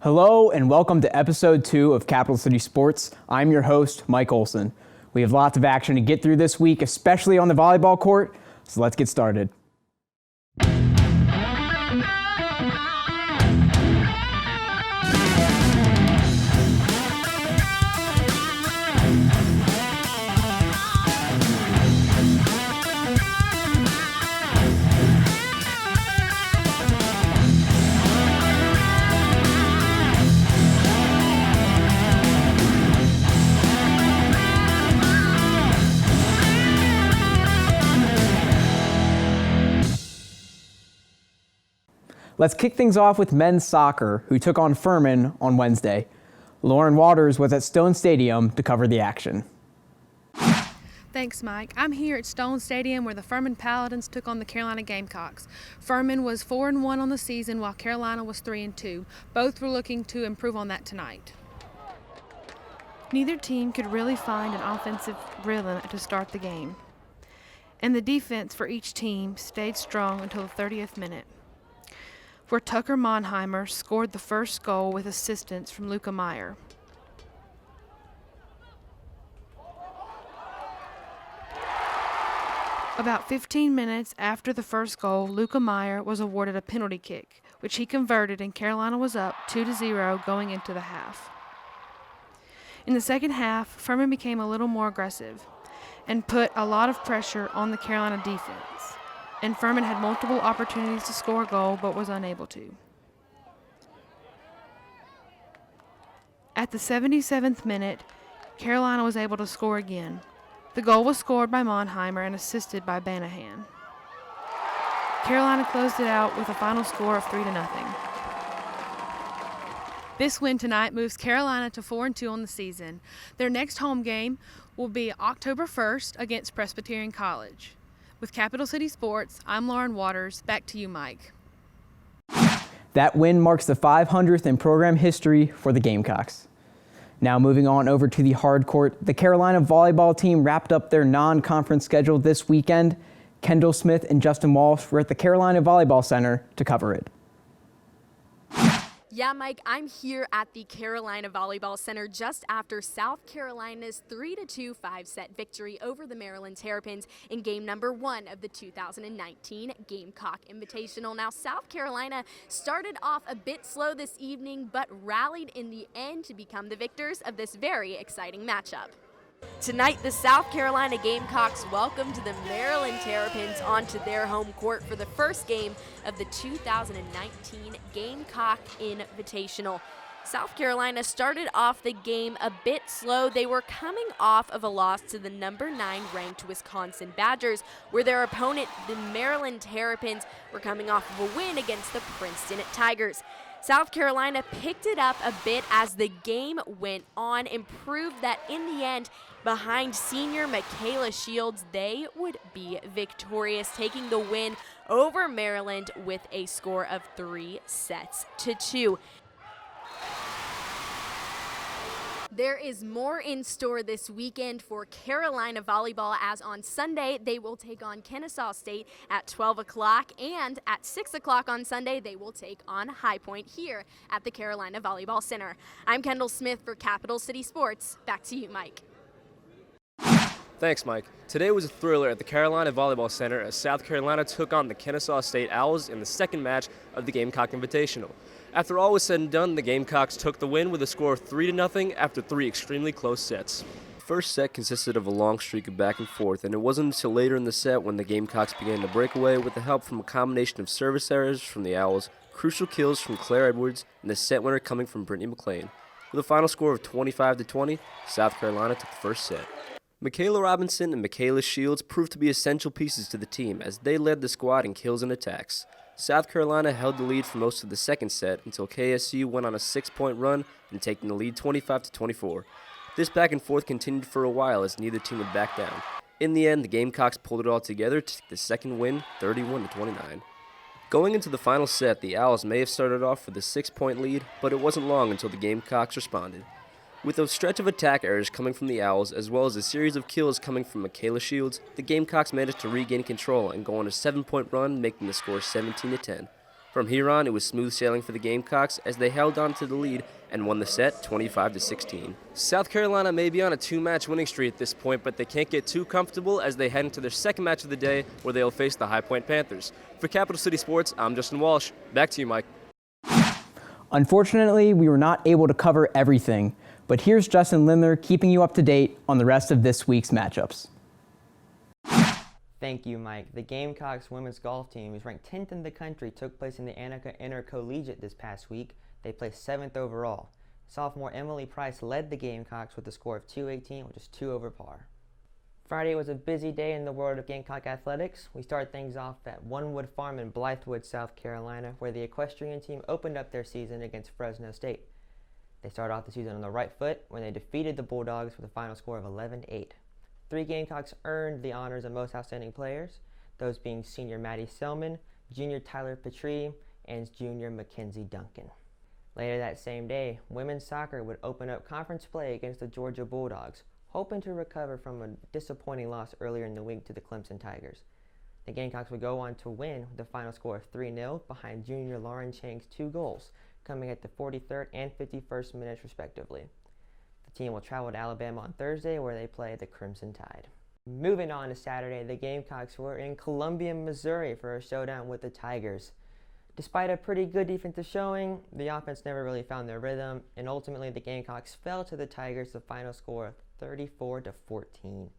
Hello and welcome to episode 2 of Capital City Sports. I'm your host, Mike Olson. We have lots of action to get through this week, especially on the volleyball court, so let's get started. Let's kick things off with men's soccer, who took on Furman on Wednesday. Lauren Waters was at Stone Stadium to cover the action. Thanks, Mike. I'm here at Stone Stadium where the Furman Paladins took on the Carolina Gamecocks. Furman was 4-1 on the season while Carolina was 3-2. Both were looking to improve on that tonight. Neither team could really find an offensive rhythm to start the game, and the defense for each team stayed strong until the 30th minute, where Tucker Monheimer scored the first goal with assistance from Luca Meyer. About 15 minutes after the first goal, Luca Meyer was awarded a penalty kick, which he converted, and Carolina was up 2-0 going into the half. In the second half, Furman became a little more aggressive and put a lot of pressure on the Carolina defense, and Furman had multiple opportunities to score a goal but was unable to. At the 77th minute, Carolina was able to score again. The goal was scored by Monheimer and assisted by Banahan. Carolina closed it out with a final score of 3-0. This win tonight moves Carolina to 4-2 on the season. Their next home game will be October 1st against Presbyterian College. With Capital City Sports, I'm Lauren Waters. Back to you, Mike. That win marks the 500th in program history for the Gamecocks. Now moving on over to the hard court, the Carolina volleyball team wrapped up their non-conference schedule this weekend. Kendall Smith and Justin Walsh were at the Carolina Volleyball Center to cover it. Yeah, Mike, I'm here at the Carolina Volleyball Center just after South Carolina's 3-2 5-set victory over the Maryland Terrapins in game number 1 of the 2019 Gamecock Invitational. Now, South Carolina started off a bit slow this evening, but rallied in the end to become the victors of this very exciting matchup. Tonight, the South Carolina Gamecocks welcomed the Maryland Terrapins onto their home court for the first game of the 2019 Gamecock Invitational. South Carolina started off the game a bit slow. They were coming off of a loss to the number 9 ranked Wisconsin Badgers, where their opponent, the Maryland Terrapins, were coming off of a win against the Princeton Tigers. South Carolina picked it up a bit as the game went on and proved that in the end, behind senior Michaela Shields, they would be victorious, taking the win over Maryland with a score of 3-2. There is more in store this weekend for Carolina volleyball, as on Sunday they will take on Kennesaw State at 12 o'clock, and at 6 o'clock on Sunday they will take on High Point here at the Carolina Volleyball Center. I'm Kendall Smith for Capital City Sports. Back to you, Mike. Thanks, Mike. Today was a thriller at the Carolina Volleyball Center as South Carolina took on the Kennesaw State Owls in the second match of the Gamecock Invitational. After all was said and done, the Gamecocks took the win with a score of 3-0 after 3 extremely close sets. The first set consisted of a long streak of back and forth, and it wasn't until later in the set when the Gamecocks began to break away with the help from a combination of service errors from the Owls, crucial kills from Claire Edwards, and the set winner coming from Brittany McLean. With a final score of 25-20, South Carolina took the first set. Michaela Robinson and Michaela Shields proved to be essential pieces to the team as they led the squad in kills and attacks. South Carolina held the lead for most of the second set until KSU went on a 6-point run and taking the lead 25-24. This back and forth continued for a while as neither team would back down. In the end, the Gamecocks pulled it all together to take the second win, 31-29. Going into the final set, the Owls may have started off with a 6-point lead, but it wasn't long until the Gamecocks responded. With a stretch of attack errors coming from the Owls, as well as a series of kills coming from Michaela Shields, the Gamecocks managed to regain control and go on a 7-point run, making the score 17-10. From here on, it was smooth sailing for the Gamecocks as they held on to the lead and won the set 25-16. South Carolina may be on a 2-match winning streak at this point, but they can't get too comfortable as they head into their second match of the day where they'll face the High Point Panthers. For Capital City Sports, I'm Justin Walsh. Back to you, Mike. Unfortunately, we were not able to cover everything, but here's Justin Lindler keeping you up to date on the rest of this week's matchups. Thank you, Mike. The Gamecocks women's golf team, who's ranked 10th in the country, took place in the Annika Intercollegiate this past week. They placed 7th overall. Sophomore Emily Price led the Gamecocks with a score of 218, which is 2 over par. Friday was a busy day in the world of Gamecock athletics. We start things off at Onewood Farm in Blythewood, South Carolina, where the equestrian team opened up their season against Fresno State. They started off the season on the right foot when they defeated the Bulldogs with a final score of 11-8. 3 Gamecocks earned the honors of most outstanding players, those being senior Maddie Selman, junior Tyler Petrie, and junior Mackenzie Duncan. Later that same day, women's soccer would open up conference play against the Georgia Bulldogs, hoping to recover from a disappointing loss earlier in the week to the Clemson Tigers. The Gamecocks would go on to win with a final score of 3-0 behind junior Lauren Chang's 2 goals, coming at the 43rd and 51st minutes respectively. The team will travel to Alabama on Thursday where they play the Crimson Tide. Moving on to Saturday, the Gamecocks were in Columbia, Missouri for a showdown with the Tigers. Despite a pretty good defensive showing, the offense never really found their rhythm, and ultimately the Gamecocks fell to the Tigers with a final score of 34-14.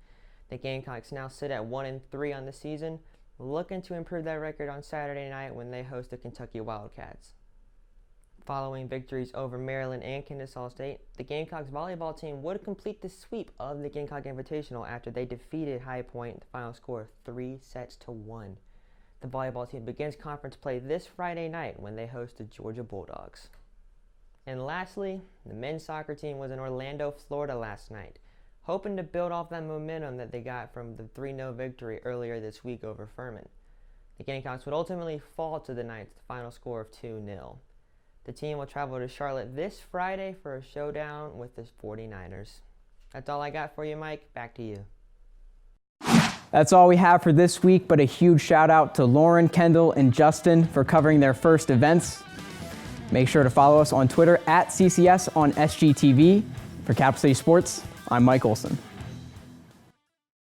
The Gamecocks now sit at 1-3 on the season, looking to improve that record on Saturday night when they host the Kentucky Wildcats. Following victories over Maryland and Kennesaw State, the Gamecocks volleyball team would complete the sweep of the Gamecock Invitational after they defeated High Point, the final score of 3-1. The volleyball team begins conference play this Friday night when they host the Georgia Bulldogs. And lastly, the men's soccer team was in Orlando, Florida last night, hoping to build off that momentum that they got from the 3-0 victory earlier this week over Furman. The Gamecocks would ultimately fall to the Knights, the final score of 2-0. The team will travel to Charlotte this Friday for a showdown with the 49ers. That's all I got for you, Mike. Back to you. That's all we have for this week, but a huge shout out to Lauren, Kendall, and Justin for covering their first events. Make sure to follow us on Twitter at CCS on SGTV. For Capital City Sports, I'm Mike Olson.